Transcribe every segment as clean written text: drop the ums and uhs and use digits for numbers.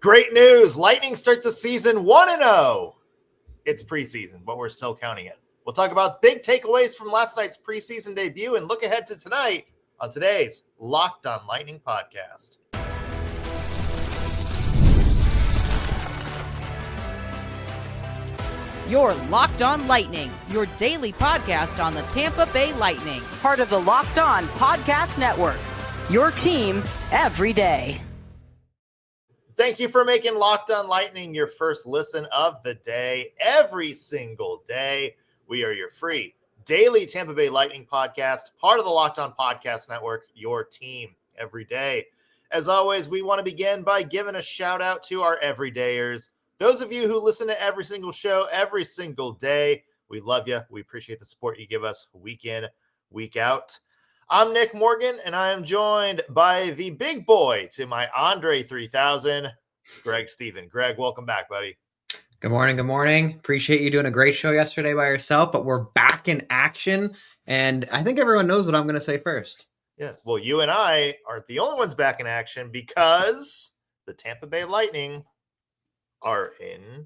Great news. Lightning start the season 1-0. It's preseason, but we're still counting it. We'll talk about big takeaways from last night's preseason debut and look ahead to tonight on today's Locked On Lightning podcast. You're Locked On Lightning, your daily podcast on the Tampa Bay Lightning. Part of the Locked On Podcast Network, your team every day. Thank you for making Locked On Lightning your first listen of the day. Every single day, we are your free daily Tampa Bay Lightning podcast, part of the Locked On Podcast Network, your team every day. As always, we want to begin by giving a shout out to our everydayers. Those of you who listen to every single show, every single day, we love you. We appreciate the support you give us week in, week out. I'm Nick Morgan, and I am joined by the big boy to my Andre 3000, Greg Steven. Greg, welcome back, buddy. Good morning. Good morning. Appreciate you doing a great show yesterday by yourself, but we're back in action, and I think everyone knows what I'm going to say first. Yeah, well, you and I aren't the only ones back in action because the Tampa Bay Lightning are in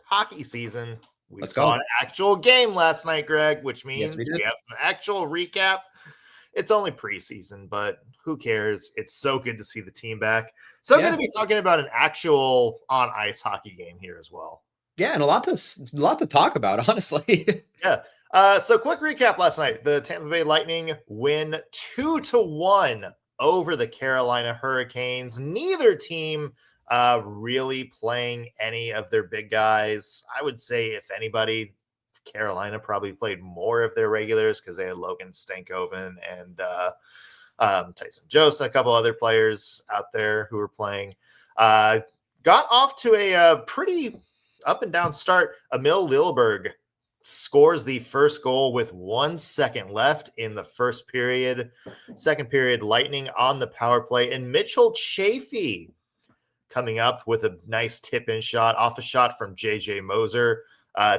hockey season. We saw an actual game last night, Greg, which means we have some actual recap. It's only preseason, but who cares? It's so good to see the team back. So I'm going to be talking about an actual on-ice hockey game here as well. Yeah, and a lot to talk about, honestly. Yeah. So quick recap last night. The Tampa Bay Lightning win 2-1 over the Carolina Hurricanes. Neither team really playing any of their big guys. I would say, if anybody, Carolina probably played more of their regulars because they had Logan Stankoven and Tyson Jost and a couple other players out there who were playing. Got off to a pretty up and down start. Emil Lilleberg scores the first goal with 1 second left in the first period. Second period, Lightning on the power play, and Mitchell Chaffee coming up with a nice tip-in shot off a shot from J.J. Moser.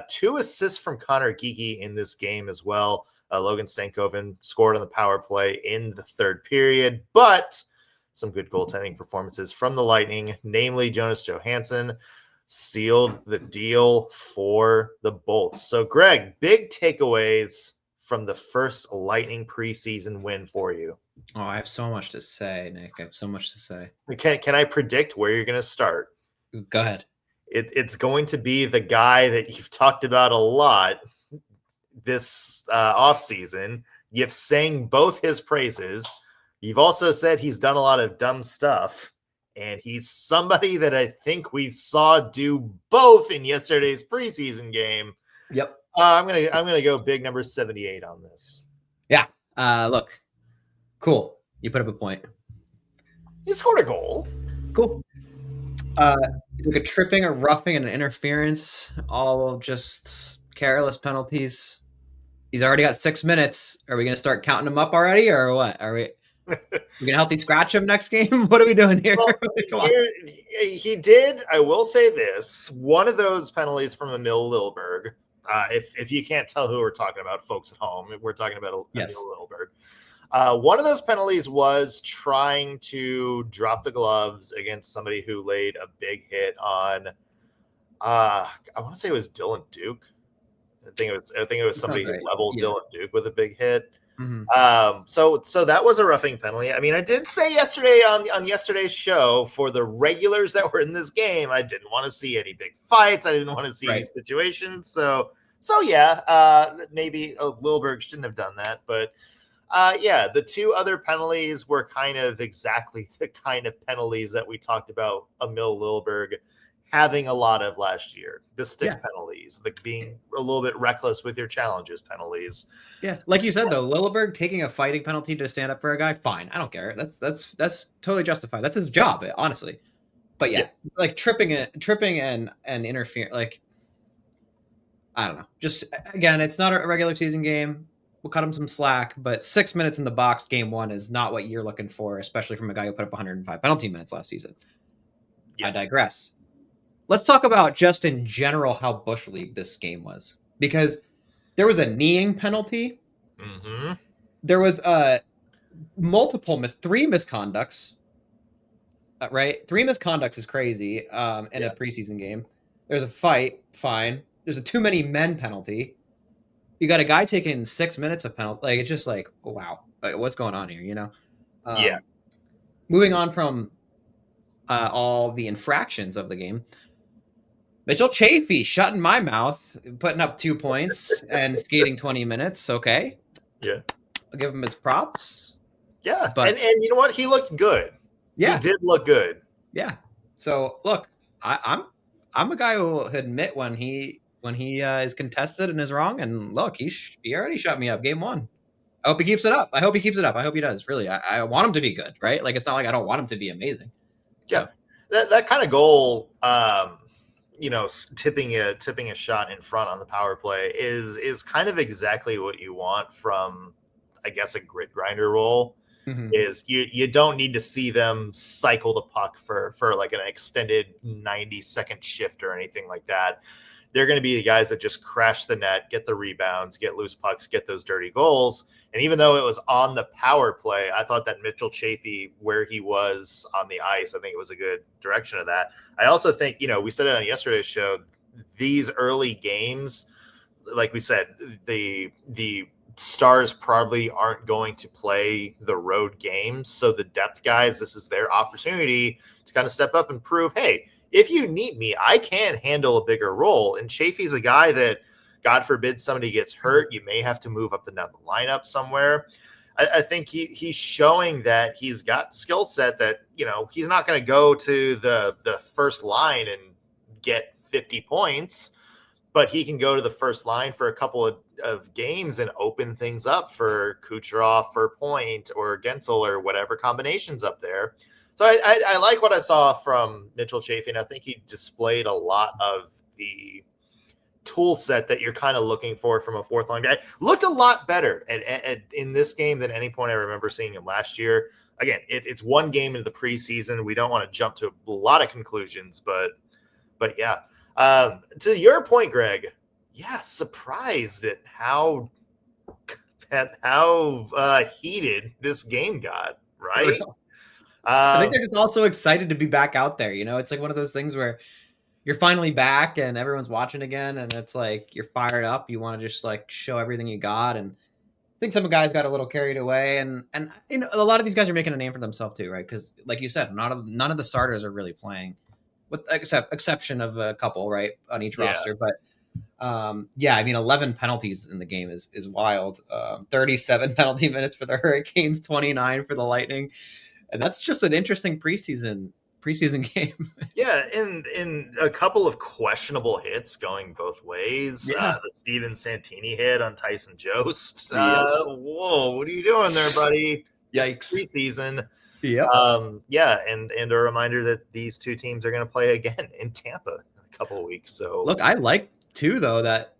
2 assists from Connor Geekie in this game as well. Logan Stankoven scored on the power play in the third period, but some good goaltending performances from the Lightning, namely Jonas Johansson, sealed the deal for the Bolts. So, Greg, big takeaways from the first Lightning preseason win for you. Oh, I have so much to say, Nick. I have so much to say. Can I predict where you're going to start? Go ahead. It's going to be the guy that you've talked about a lot this offseason. You've sang both his praises. You've also said he's done a lot of dumb stuff, and he's somebody that I think we saw do both in yesterday's preseason game. Yep. I'm gonna go big number 78 on this. Yeah. Look. Cool. You put up a point. He scored a goal. Cool. Like a tripping, a roughing, and an interference, all just careless penalties. He's already got 6 minutes. Are we going to start counting him up already, or what? Are we going to healthy scratch him next game? What are we doing here? Well, he did. I will say this: one of those penalties from Emil Lilleberg. If you can't tell who we're talking about, folks at home, we're talking about Emil Lilleberg. One of those penalties was trying to drop the gloves against somebody who laid a big hit on. I want to say it was Dylan Duke. I think it was somebody who leveled Dylan Duke with a big hit. Mm-hmm. So that was a roughing penalty. I mean, I did say yesterday on yesterday's show, for the regulars that were in this game, I didn't want to see any big fights. I didn't want to see any situations. So yeah, maybe Lilleberg shouldn't have done that, but. The 2 other penalties were kind of exactly the kind of penalties that we talked about Emil Lilleberg having a lot of last year. The stick penalties, the being a little bit reckless with your challenges penalties. Yeah, like you said though, Lilleberg taking a fighting penalty to stand up for a guy, fine. I don't care. That's totally justified. That's his job, honestly. But like tripping and interfering, like I don't know. Just again, it's not a regular season game. We'll cut him some slack, but 6 minutes in the box, game 1 is not what you're looking for, especially from a guy who put up 105 penalty minutes last season. I digress. Let's talk about just in general how Bush League this game was, because there was a kneeing penalty. There was 3 misconducts. right? 3 misconducts is crazy in a preseason game. There's a fight, fine. There's a too many men penalty. You got a guy taking 6 minutes of penalty. Like, it's just like, wow, like, what's going on here, you know? Yeah. Moving on from all the infractions of the game, Mitchell Chaffee shutting my mouth, putting up 2 points and skating 20 minutes. Okay. Yeah. I'll give him his props. Yeah. But and you know what? He looked good. yeah, He did look good. yeah. So look, I'm a guy who will admit when he is contested and is wrong. And look, he already shut me up game 1. I hope he keeps it up. I hope he keeps it up. I hope he does. Really, I want him to be good, right? Like, it's not like I don't want him to be amazing. So. Yeah, that kind of goal, tipping a shot in front on the power play is kind of exactly what you want from, I guess, a grit grinder role. Mm-hmm. Is you don't need to see them cycle the puck for like an extended 90-second shift or anything like that. They're going to be the guys that just crash the net, get the rebounds, get loose pucks, get those dirty goals. And even though it was on the power play, I thought that Mitchell Chaffee, where he was on the ice, I think it was a good direction of that. I also think, we said it on yesterday's show, these early games, like we said, the stars probably aren't going to play the road games. So the depth guys, this is their opportunity to kind of step up and prove, hey, if you need me, I can handle a bigger role. And Chaffee's a guy that, God forbid, somebody gets hurt, you may have to move up and down the lineup somewhere. I think he's showing that he's got skill set that, he's not going to go to the first line and get 50 points, but he can go to the first line for a couple of games and open things up for Kucherov, for Point, or Gensel, or whatever combinations up there. So I like what I saw from Mitchell Chaffee, and I think he displayed a lot of the tool set that you're kind of looking for from a fourth line guy. Looked a lot better in this game than any point I remember seeing him last year. Again, it's one game into the preseason. We don't want to jump to a lot of conclusions, but yeah. To your point, Greg, yeah, surprised at how heated this game got, right? I think they're just also excited to be back out there. It's like one of those things where you're finally back and everyone's watching again, and it's like you're fired up. You want to just like show everything you got. And I think some guys got a little carried away, and a lot of these guys are making a name for themselves too, right? Because like you said, none of the starters are really playing, with exception of a couple, right, on each roster. But 11 penalties in the game is wild. 37 penalty minutes for the Hurricanes, 29 for the Lightning. And that's just an interesting preseason game. Yeah, and a couple of questionable hits going both ways. Yeah. The Steven Santini hit on Tyson Jost. Whoa, what are you doing there, buddy? Yikes. It's preseason. Yeah. And a reminder that these two teams are going to play again in Tampa in a couple of weeks. So look, I like too, though, that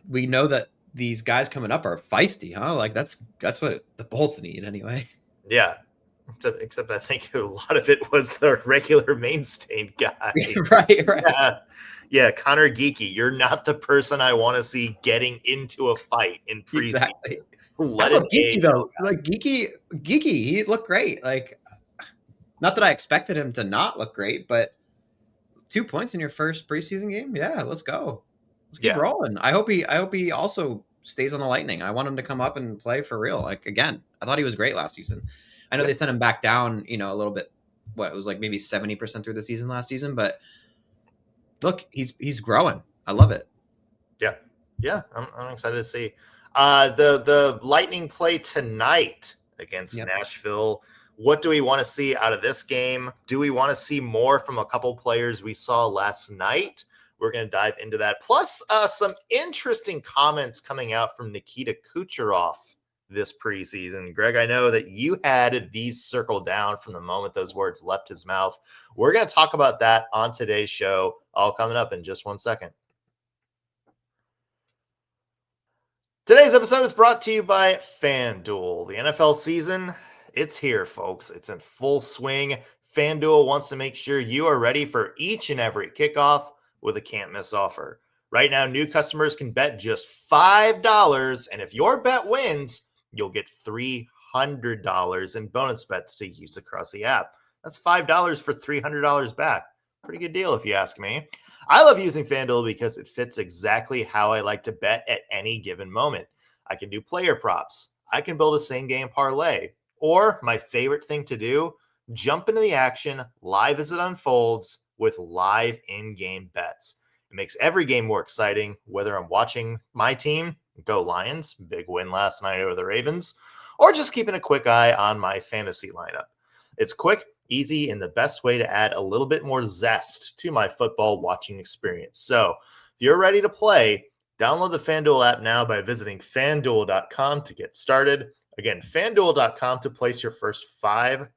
we know that these guys coming up are feisty, huh? Like that's what the Bolts need anyway. Yeah. Except I think a lot of it was the regular mainstay guy. Right. Yeah, Connor Geekie, you're not the person I want to see getting into a fight in preseason. Exactly. Let it Geekie though. Like Geekie, he looked great. Like, not that I expected him to not look great, but 2 points in your first preseason game. Yeah, let's go. Let's keep rolling. I hope he also stays on the Lightning. I want him to come up and play for real. Like, again, I thought he was great last season. I know they sent him back down, a little bit. It was like maybe 70% through the season last season, but look, he's growing. I love it. Yeah, I'm excited to see. The Lightning play tonight against Nashville. What do we want to see out of this game? Do we want to see more from a couple players we saw last night? We're going to dive into that. Plus, some interesting comments coming out from Nikita Kucherov this preseason. Greg, I know that you had these circled down from the moment those words left his mouth. We're going to talk about that on today's show, all coming up in just 1 second. Today's episode is brought to you by FanDuel. The NFL season, it's here, folks. It's in full swing. FanDuel wants to make sure you are ready for each and every kickoff with a can't-miss offer. Right now, new customers can bet just $5, and if your bet wins, you'll get $300 in bonus bets to use across the app. That's $5 for $300 back. Pretty good deal if you ask me. I love using FanDuel because it fits exactly how I like to bet at any given moment. I can do player props. I can build a same game parlay. Or my favorite thing to do, jump into the action live as it unfolds with live in-game bets. It makes every game more exciting, whether I'm watching my team, go Lions, big win last night over the Ravens, or just keeping a quick eye on my fantasy lineup. It's quick, easy, and the best way to add a little bit more zest to my football watching experience. So if you're ready to play, download the FanDuel app now by visiting FanDuel.com to get started. Again, FanDuel.com to place your first $5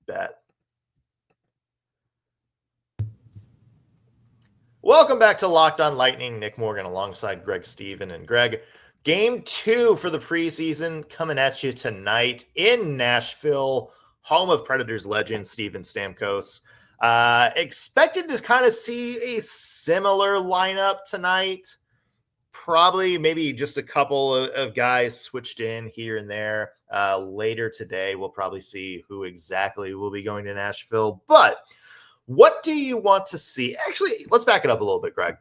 bet. Welcome back to Locked On Lightning. Nick Morgan alongside Greg Steven and Greg. Game 2 for the preseason coming at you tonight in Nashville, home of Predators legend Steven Stamkos. Expected to kind of see a similar lineup tonight. Probably maybe just a couple of guys switched in here and there. Later today, we'll probably see who exactly will be going to Nashville. But what do you want to see? Actually, let's back it up a little bit, Greg.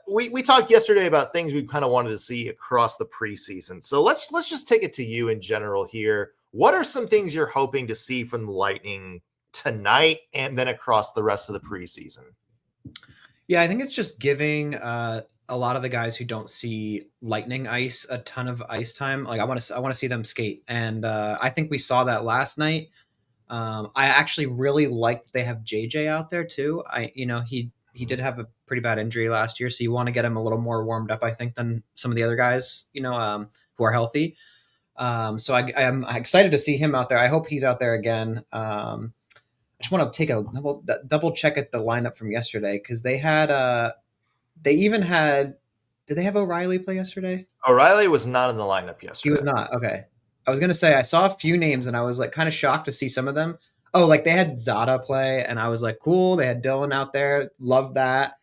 We talked yesterday about things we kind of wanted to see across the preseason. So let's just take it to you in general here. What are some things you're hoping to see from the Lightning tonight and then across the rest of the preseason? Yeah, I think it's just giving a lot of the guys who don't see Lightning ice a ton of ice time. Like I want to see them skate, and I think we saw that last night. I actually really like they have JJ out there too. He did have a pretty bad injury last year, so you want to get him a little more warmed up, I think, than some of the other guys, who are healthy. So I'm excited to see him out there. I hope he's out there again. I just want to take a double check at the lineup from yesterday because they had did they have O'Reilly play yesterday? O'Reilly was not in the lineup yesterday. He was not. Okay. I was going to say, I saw a few names and I was like kind of shocked to see some of them. Oh, like they had Zada play and I was like, cool. They had Dylan out there. Love that.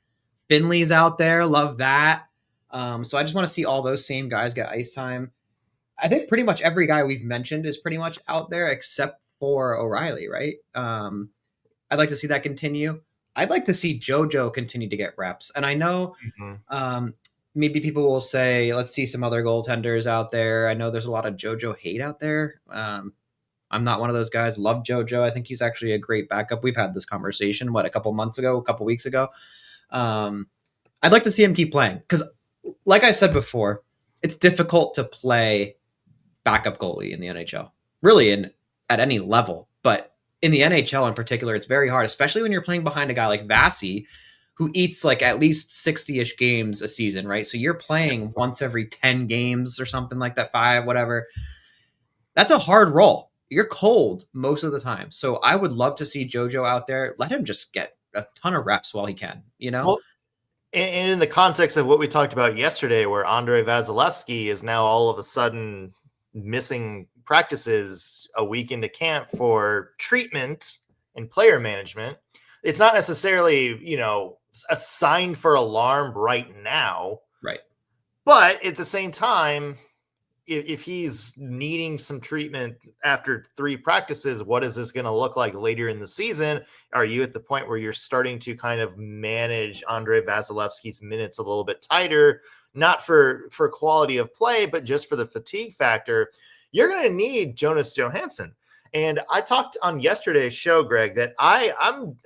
Finley's out there. Love that. So I just want to see all those same guys get ice time. I think pretty much every guy we've mentioned is pretty much out there except for O'Reilly, right? I'd like to see that continue. I'd like to see JoJo continue to get reps. And I know maybe people will say, let's see some other goaltenders out there. I know there's a lot of JoJo hate out there. I'm not one of those guys. Love JoJo. I think he's actually a great backup. We've had this conversation, a couple weeks ago. I'd like to see him keep playing because, like I said before, it's difficult to play backup goalie in the NHL, really at any level. But in the NHL in particular, it's very hard, especially when you're playing behind a guy like Vasi, who eats like at least 60-ish games a season, right? So you're playing once every 10 games or something like that, 5, whatever. That's a hard role. You're cold most of the time. So I would love to see JoJo out there. Let him just get a ton of reps while he can, Well, and in the context of what we talked about yesterday, where Andrei Vasilevsky is now all of a sudden missing practices a week into camp for treatment and player management, it's not necessarily, a sign for alarm right now. Right. But at the same time, if he's needing some treatment after 3 practices, what is this going to look like later in the season? Are you at the point where you're starting to kind of manage Andrei Vasilevsky's minutes a little bit tighter, not for quality of play, but just for the fatigue factor? You're going to need Jonas Johansson. And I talked on yesterday's show, Greg, that I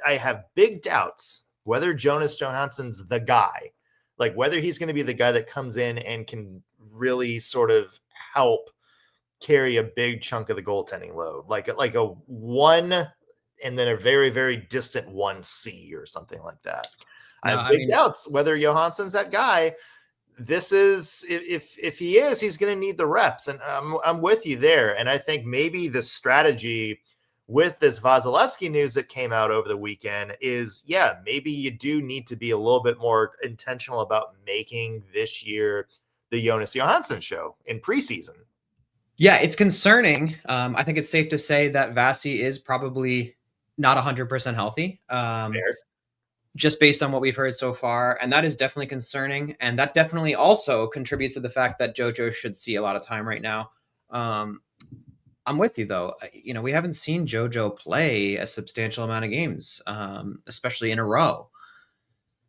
have big doubts whether Jonas Johansson's the guy, like whether he's going to be the guy that comes in and can really sort of help carry a big chunk of the goaltending load, like a 1 and then a very, very distant 1C or something like that. No, I have big doubts whether Johansson's that guy. This is, if he is, he's going to need the reps. And I'm with you there. And I think maybe the strategy with this Vasilevsky news that came out over the weekend is, maybe you do need to be a little bit more intentional about making this year the Jonas Johansson show in preseason. Yeah, it's concerning. I think it's safe to say that Vasi is probably not 100% healthy. Just based on what we've heard so far. And that is definitely concerning. And that definitely also contributes to the fact that JoJo should see a lot of time right now. I'm with you though. We haven't seen JoJo play a substantial amount of games, especially in a row.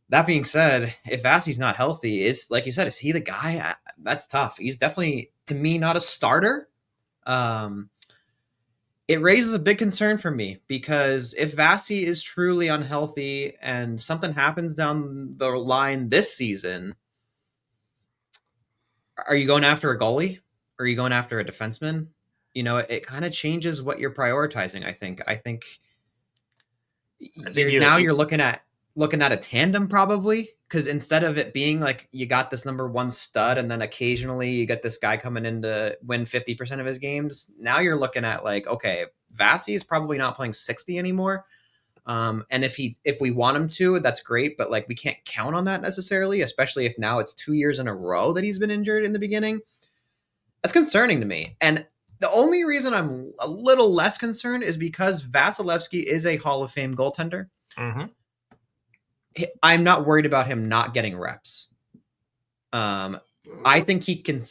That being said, if Vassie's not healthy, is like you said, is he the guy? That's tough. He's definitely, to me, not a starter. It raises a big concern for me because if Vassie is truly unhealthy and something happens down the line this season, are you going after a goalie? Or are you going after a defenseman? It kind of changes what you're prioritizing. I think you're looking at a tandem probably, because instead of it being like you got this number one stud and then occasionally you get this guy coming in to win 50% of his games, now you're looking at like, okay, Vassie is probably not playing 60 anymore. And if we want him to, that's great, but like we can't count on that necessarily, especially if now it's 2 years in a row that he's been injured in the beginning. That's concerning to me. And the only reason I'm a little less concerned is because Vasilevsky is a Hall of Fame goaltender. Mm-hmm. I'm not worried about him not getting reps. I think he can.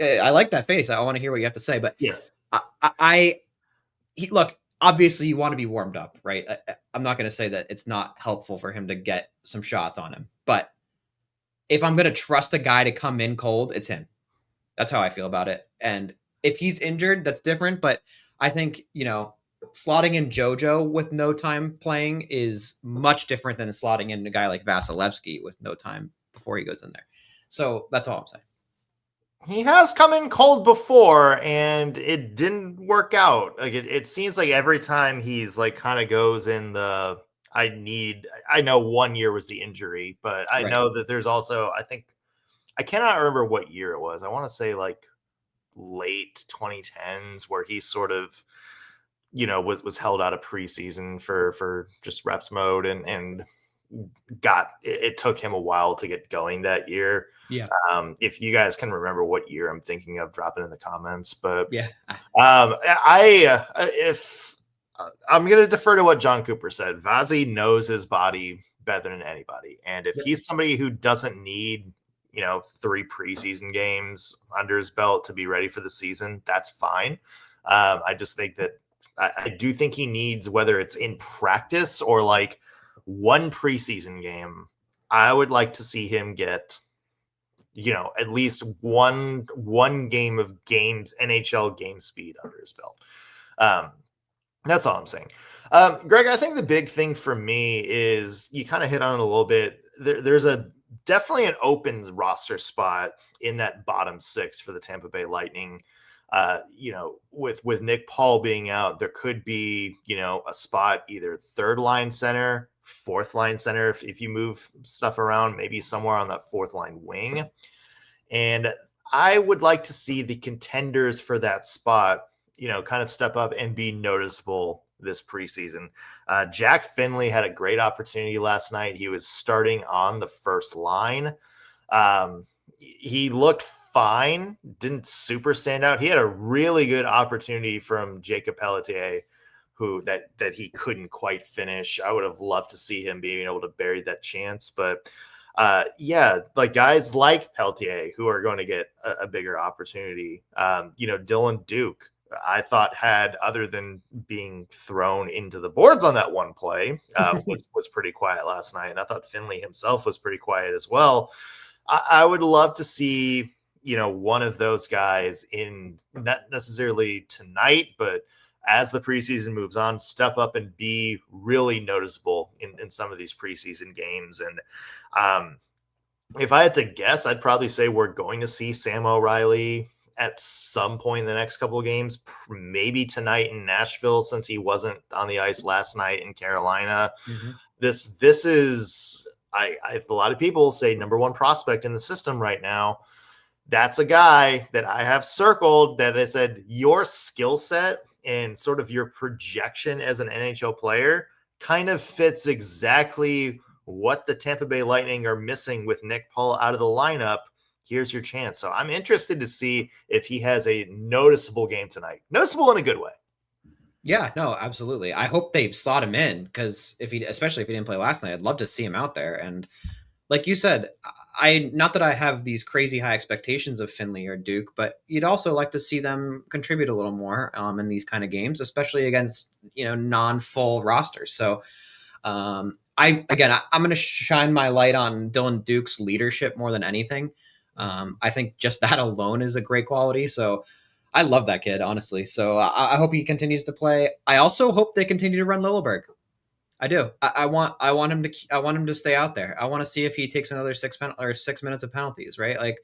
I like that face. I want to hear what you have to say. But yeah, look. Obviously, you want to be warmed up, right? I'm not going to say that it's not helpful for him to get some shots on him. But if I'm going to trust a guy to come in cold, it's him. That's how I feel about it. And if he's injured, that's different. But I think, slotting in JoJo with no time playing is much different than slotting in a guy like Vasilevsky with no time before he goes in there. So that's all I'm saying. He has come in cold before and it didn't work out. Like it seems like every time he's like kind of goes in the, I know 1 year was the injury, but I know that there's also, I cannot remember what year it was. I want to say like late 2010s where he sort of, was held out of preseason for just reps mode and it took him a while to get going that year. Yeah. If you guys can remember what year I'm thinking of, drop it in the comments. But yeah, if I'm going to defer to what John Cooper said, Vazzy knows his body better than anybody. And if he's somebody who doesn't need, 3 preseason games under his belt to be ready for the season, that's fine. I just think that I do think he needs, whether it's in practice or like one preseason game, I would like to see him get, at least one game of NHL game speed under his belt. That's all I'm saying. Greg, I think the big thing for me is you kind of hit on it a little bit. There's definitely an open roster spot in that bottom 6 for the Tampa Bay Lightning. With Nick Paul being out, there could be, a spot either 3rd line center, 4th line center. If you move stuff around, maybe somewhere on that 4th line wing. And I would like to see the contenders for that spot, kind of step up and be noticeable this preseason. Jack Finley had a great opportunity last night. He was starting on the 1st line. He looked fine, didn't super stand out. He had a really good opportunity from Jacob Pelletier, who that he couldn't quite finish. I would have loved to see him being able to bury that chance, but like guys like Pelletier who are going to get a bigger opportunity. Dylan Duke, I thought had, other than being thrown into the boards on that one play, was pretty quiet last night. And I thought Finley himself was pretty quiet as well. I would love to see, one of those guys in, not necessarily tonight, but as the preseason moves on, step up and be really noticeable in some of these preseason games. And if I had to guess, I'd probably say we're going to see Sam O'Reilly at some point in the next couple of games, maybe tonight in Nashville, since he wasn't on the ice last night in Carolina. Mm-hmm. This is, a lot of people say number 1 prospect in the system right now. That's a guy that I have circled that I said your skill set and sort of your projection as an NHL player kind of fits exactly what the Tampa Bay Lightning are missing with Nick Paul out of the lineup. Here's your chance. So I'm interested to see if he has a noticeable game tonight. Noticeable in a good way. Yeah, no, absolutely. I hope they slot him in, because especially if he didn't play last night, I'd love to see him out there. And like you said, not that I have these crazy high expectations of Finley or Duke, but you'd also like to see them contribute a little more in these kind of games, especially against non-full rosters. So I'm going to shine my light on Dylan Duke's leadership more than anything. I think just that alone is a great quality. So I love that kid, honestly. So I hope he continues to play. I also hope they continue to run Lilleberg. I do. I want him to stay out there. I want to see if he takes another 6 minutes of penalties, right? Like,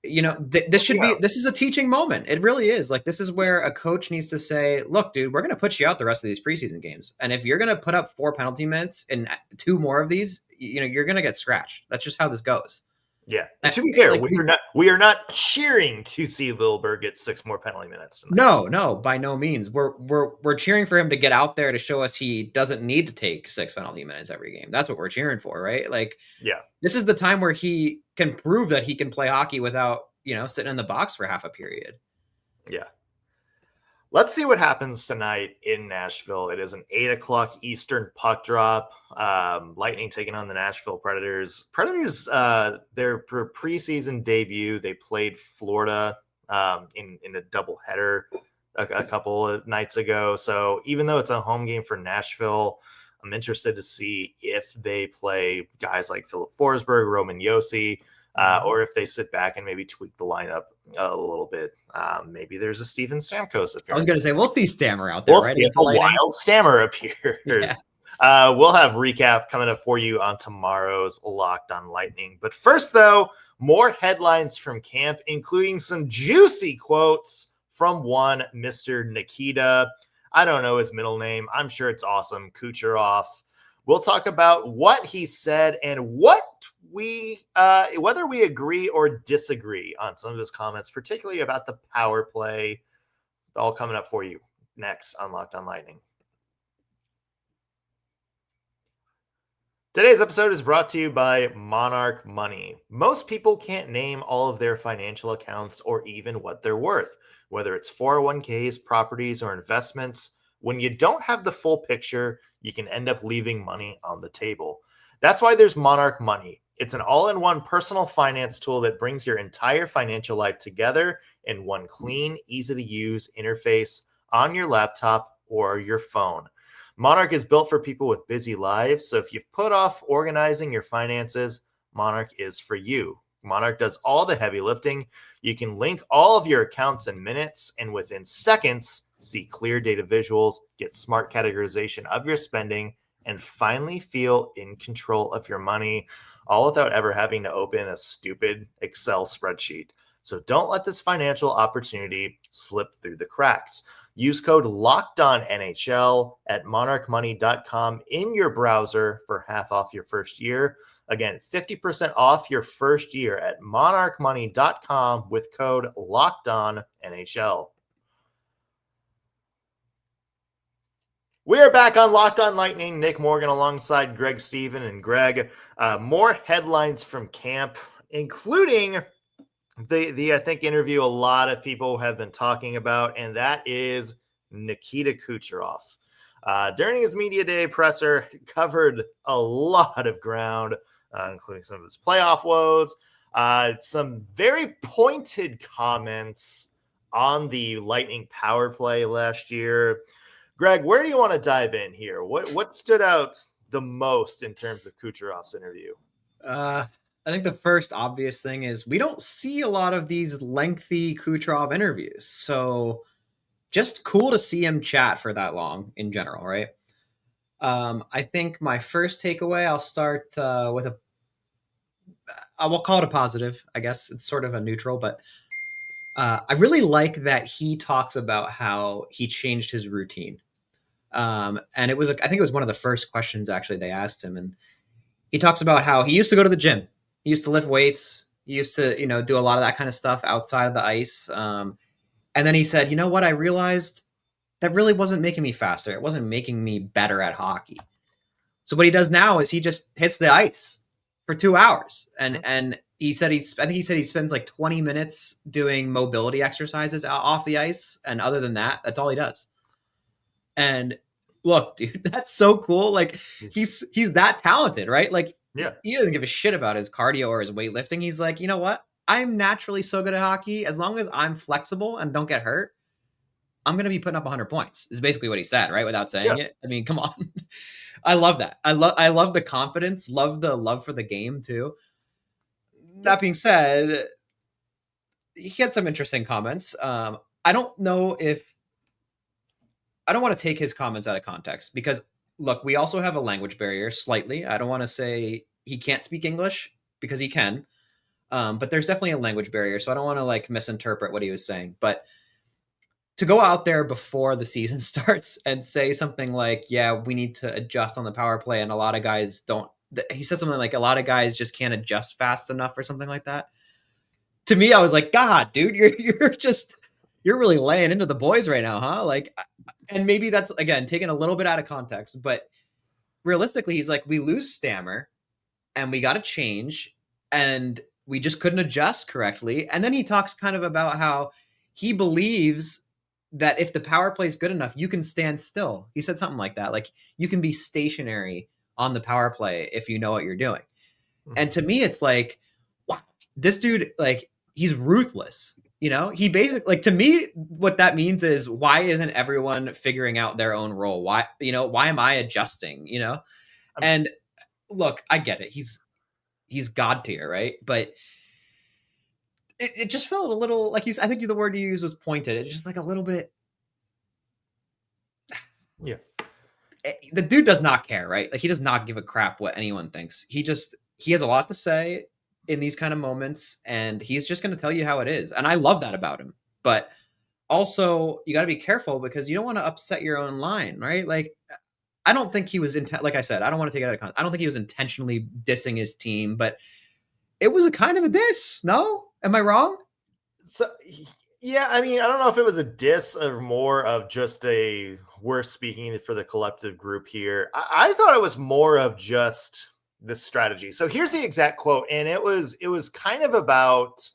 this is a teaching moment. It really is. Like, this is where a coach needs to say, look, dude, we're going to put you out the rest of these preseason games. And if you're going to put up 4 penalty minutes in 2 more of these, you're going to get scratched. That's just how this goes. Yeah. And to be fair, we are not cheering to see Lilleberg get 6 more penalty minutes tonight. No, by no means. We're cheering for him to get out there to show us he doesn't need to take 6 penalty minutes every game. That's what we're cheering for, right? Like, yeah. This is the time where he can prove that he can play hockey without, sitting in the box for half a period. Yeah. Let's see what happens tonight in Nashville. It is an 8:00 Eastern puck drop. Lightning taking on the Nashville Predators. Predators, their preseason debut, they played Florida in a doubleheader a couple of nights ago. So even though it's a home game for Nashville, I'm interested to see if they play guys like Philip Forsberg, Roman Josi, or if they sit back and maybe tweak the lineup a little bit. Maybe there's a Steven Stamkos appearance. I was going to say, we'll see Stammer out there, we'll right? See if a wild Stammer appears. Yeah. We'll have recap coming up for you on tomorrow's Locked on Lightning. But first, though, more headlines from camp, including some juicy quotes from one Mr. Nikita. I don't know his middle name. I'm sure it's awesome. Kucherov. We'll talk about what he said and whether we agree or disagree on some of his comments, particularly about the power play. All coming up for you next on Locked on Lightning. Today's episode is brought to you by Monarch Money. Most people can't name all of their financial accounts or even what they're worth, whether it's 401ks, properties, or investments. When you don't have the full picture, you can end up leaving money on the table. That's why there's Monarch Money. It's an all-in-one personal finance tool that brings your entire financial life together in one clean, easy-to-use interface on your laptop or your phone. Monarch is built for people with busy lives, so if you've put off organizing your finances, Monarch is for you. Monarch does all the heavy lifting. You can link all of your accounts in minutes, and within seconds, see clear data visuals, get smart categorization of your spending, and finally feel in control of your money, all without ever having to open a stupid Excel spreadsheet. So don't let this financial opportunity slip through the cracks. Use code LOCKEDONNHL at monarchmoney.com in your browser for half off your first year. Again, 50% off your first year at monarchmoney.com with code LOCKEDONNHL. We are back on Locked on Lightning. Nick Morgan alongside Greg Steven and Greg. More headlines from camp, including the I think interview a lot of people have been talking about, and that is Nikita Kucherov. During his media day presser, covered a lot of ground, including some of his playoff woes, some very pointed comments on the Lightning power play last year. Greg, where do you want to dive in here? What stood out the most in terms of Kucherov's interview? I think the first obvious thing is we don't see a lot of these lengthy Kucherov interviews. So just cool to see him chat for that long in general, right? I think my first takeaway, I'll start with I will call it a positive. I guess it's sort of a neutral, but I really like that he talks about how he changed his routine. And it was, I think it was one of the first questions actually they asked him. And he talks about how he used to go to the gym. He used to lift weights. He used to, do a lot of that kind of stuff outside of the ice. And then he said, you know what? I realized that really wasn't making me faster. It wasn't making me better at hockey. So what he does now is he just hits the ice for 2 hours. And he said, I think he said he spends like 20 minutes doing mobility exercises off the ice. And other than that, that's all he does. And look, dude, that's so cool. Like he's that talented, right? Like Yeah. He doesn't give a shit about his cardio or his weightlifting. He's like, you know what? I'm naturally so good at hockey. As long as I'm flexible and don't get hurt, I'm going to be putting up 100 points. Is basically what he said, right? Without saying it. I mean, come on. I love that. I love the confidence. Love the love for the game too. That being said, he had some interesting comments. I don't know if I don't want to take his comments out of context because look, we also have a language barrier slightly. I don't want to say he can't speak English because he can. But there's definitely a language barrier. So I don't want to like misinterpret what he was saying, but to go out there before the season starts and say something like, yeah, we need to adjust on the power play. And a lot of guys don't, he said something like a lot of guys just can't adjust fast enough or something like that. To me, I was like, God, dude, you're really laying into the boys right now, huh? Like, and maybe that's again, taken a little bit out of context, but realistically, he's like, we lose Stammer and we got to change and we just couldn't adjust correctly. And then he talks kind of about how he believes that if the power play is good enough, you can stand still. He said something like that. Like you can be stationary on the power play if you know what you're doing. Mm-hmm. And to me, it's like, wow, this dude, like he's ruthless. You know, he basically like to me, what that means is why isn't everyone figuring out their own role? Why am I adjusting, you know? And look, I get it. He's God tier, right? But it just felt a little like I think the word you used was pointed. It's just like a little bit. Yeah. The dude does not care, right? Like he does not give a crap what anyone thinks. He has a lot to say in these kind of moments, and he's just going to tell you how it is. And I love that about him. But also, you got to be careful because you don't want to upset your own line, right? Like, I don't think he was like I said, I don't want to take it out of context. I don't think he was intentionally dissing his team, but it was a kind of a diss. No? Am I wrong? So, yeah, I mean, I don't know if it was a diss or more of just we're speaking for the collective group here. I thought it was more of just the strategy. So here's the exact quote. And it was kind of about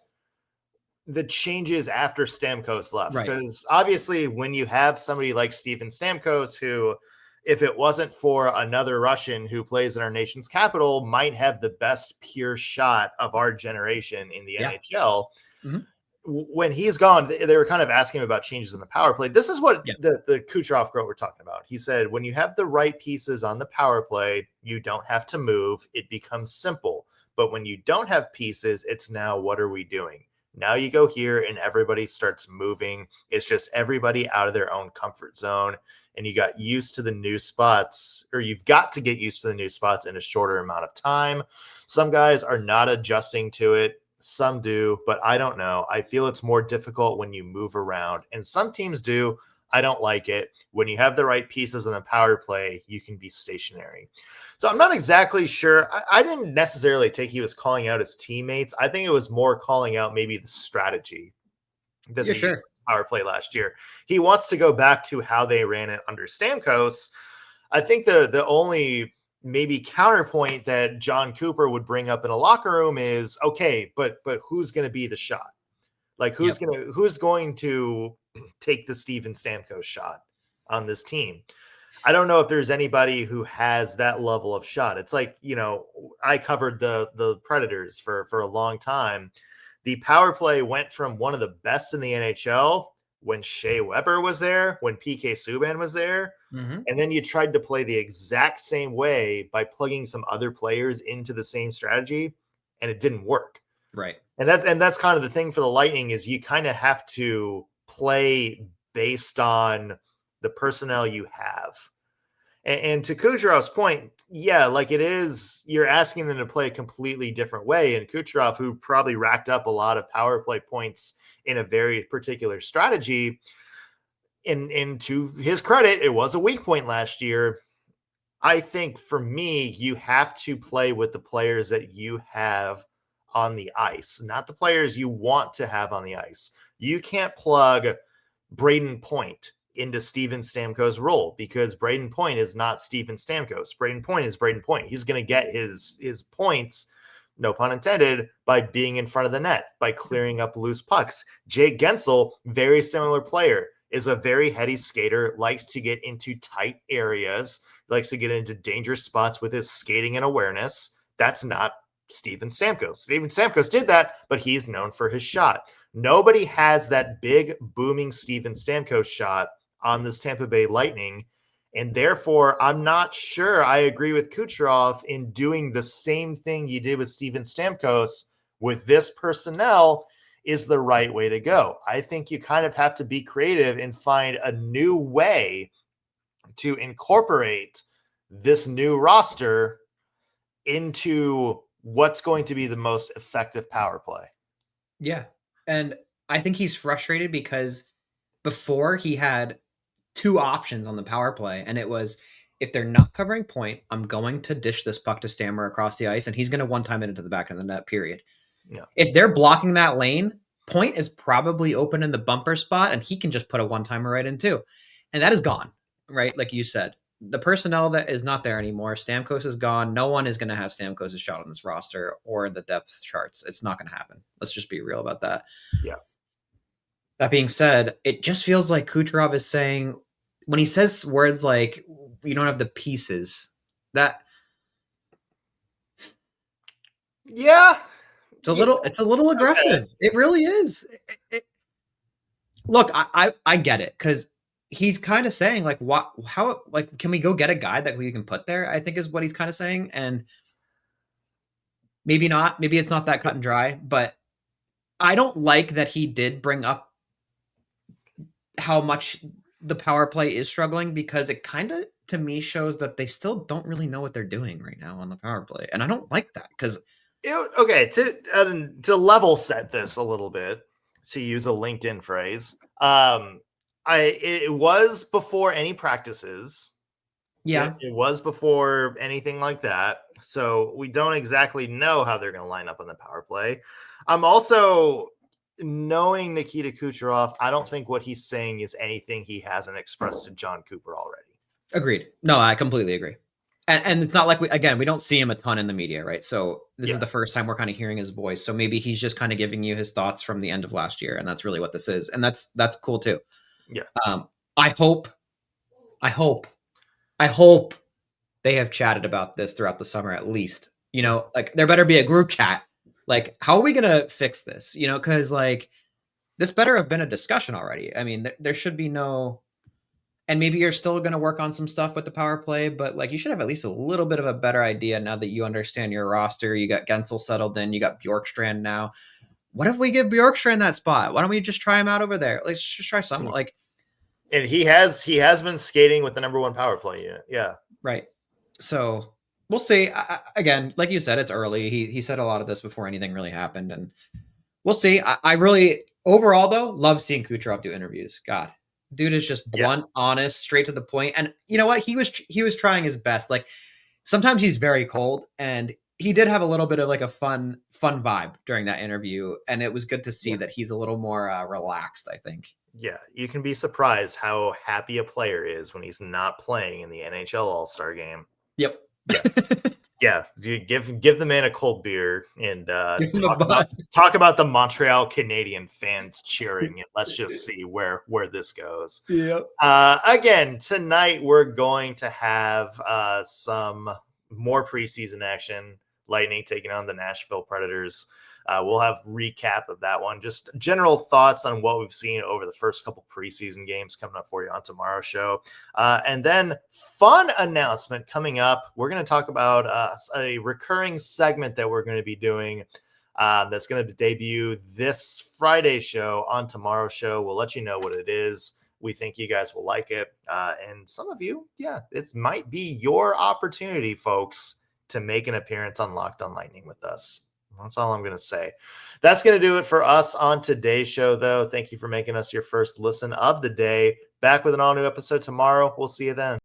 the changes after Stamkos left. Right. Because obviously when you have somebody like Steven Stamkos, who, if it wasn't for another Russian who plays in our nation's capital, might have the best pure shot of our generation in the NHL. Mm-hmm. When he's gone, they were kind of asking him about changes in the power play. This is what the Kucherov quote we're talking about. He said, when you have the right pieces on the power play, you don't have to move. It becomes simple. But when you don't have pieces, it's now, what are we doing? Now you go here and everybody starts moving. It's just everybody out of their own comfort zone. And you got used to the new spots, or you've got to get used to the new spots in a shorter amount of time. Some guys are not adjusting to it. Some do, but I don't know. I feel it's more difficult when you move around, and some teams do. I don't like it. When you have the right pieces in the power play, you can be stationary. So I'm not exactly sure. I didn't necessarily take he was calling out his teammates. I think it was more calling out maybe the strategy that the power play last year. He wants to go back to how they ran it under Stamkos. I think the only maybe counterpoint that John Cooper would bring up in a locker room is, okay, but who's going to be the shot? Like who's going to take the Steven Stamkos shot on this team? I don't know if there's anybody who has that level of shot. It's like, you know, I covered the Predators for a long time. The power play went from one of the best in the NHL when Shea Weber was there, when PK Subban was there. Mm-hmm. And then you tried to play the exact same way by plugging some other players into the same strategy, and it didn't work. Right. And that's kind of the thing for the Lightning is you kind of have to play based on the personnel you have. And to Kucherov's point, yeah, like it is, you're asking them to play a completely different way. And Kucherov, who probably racked up a lot of power play points in a very particular strategy, and to his credit, it was a weak point last year. I think for me, you have to play with the players that you have on the ice, not the players you want to have on the ice. You can't plug Braden Point into Steven Stamkos' role because Braden Point is not Steven Stamkos. Braden Point is Braden Point. He's going to get his points, no pun intended, by being in front of the net, by clearing up loose pucks. Jake Gensel, very similar player, is a very heady skater, likes to get into tight areas, likes to get into dangerous spots with his skating and awareness. That's not Steven Stamkos. Steven Stamkos did that, but he's known for his shot. Nobody has that big, booming Steven Stamkos shot on this Tampa Bay Lightning. And therefore, I'm not sure I agree with Kucherov in doing the same thing you did with Steven Stamkos with this personnel is the right way to go. I think you kind of have to be creative and find a new way to incorporate this new roster into what's going to be the most effective power play. Yeah. And I think he's frustrated because before he had two options on the power play, and it was, if they're not covering point, I'm going to dish this puck to Stammer across the ice, and he's going to one-time it into the back of the net, period. Yeah. If they're blocking that lane, point is probably open in the bumper spot, and he can just put a one-timer right in too. And that is gone, right? Like you said, the personnel that is not there anymore. Stamkos is gone. No one is going to have Stamkos' shot on this roster or the depth charts. It's not going to happen. Let's just be real about that. Yeah. That being said, it just feels like Kucherov is saying, when he says words like, you don't have the pieces, that. Yeah. It's a little aggressive. Okay. It really is. Look, I get it, because he's kind of saying like, can we go get a guy that we can put there? I think is what he's kind of saying. And maybe not, maybe it's not that cut and dry, but I don't like that he did bring up how much the power play is struggling, because it kind of, to me, shows that they still don't really know what they're doing right now on the power play. And I don't like that, because okay, to level set this a little bit, to use a LinkedIn phrase, it was before any practices. Yeah. It was before anything like that. So we don't exactly know how they're going to line up on the power play. I'm also, knowing Nikita Kucherov, I don't think what he's saying is anything he hasn't expressed to John Cooper already. Agreed. No, I completely agree. And it's not like, we don't see him a ton in the media, right? So this is the first time we're kind of hearing his voice. So maybe he's just kind of giving you his thoughts from the end of last year. And that's really what this is. And that's cool too. Yeah. I hope they have chatted about this throughout the summer, at least. Like, there better be a group chat. Like, how are we going to fix this? Because like, this better have been a discussion already. I mean, there should be no, and maybe you're still going to work on some stuff with the power play, but like, you should have at least a little bit of a better idea now that you understand your roster. You got Gensel settled in, you got Bjorkstrand now. What if we give Bjorkstrand that spot? Why don't we just try him out over there? Let's just try something like. And he has been skating with the number one power play unit. Yeah. Right. So we'll see. Again, like you said, it's early. He said a lot of this before anything really happened, and we'll see. I really, overall though, love seeing Kucherov do interviews. God, dude is just blunt, honest, straight to the point. And you know what? He was trying his best. Like, sometimes he's very cold, and he did have a little bit of like a fun vibe during that interview. And it was good to see that he's a little more relaxed, I think. Yeah. You can be surprised how happy a player is when he's not playing in the NHL All-Star game. Yep. Yeah. You give the man a cold beer and talk about the Montreal Canadian fans cheering, and let's just see where this goes. Yep. Again, tonight we're going to have some more preseason action. Lightning taking on the Nashville Predators. We'll have recap of that one. Just general thoughts on what we've seen over the first couple preseason games coming up for you on tomorrow's show. And then fun announcement coming up. We're going to talk about a recurring segment that we're going to be doing that's going to debut this Friday show on tomorrow's show. We'll let you know what it is. We think you guys will like it. And some of you, it might be your opportunity, folks, to make an appearance on Locked on Lightning with us. That's all I'm going to say. That's going to do it for us on today's show, though. Thank you for making us your first listen of the day. Back with an all-new episode tomorrow. We'll see you then.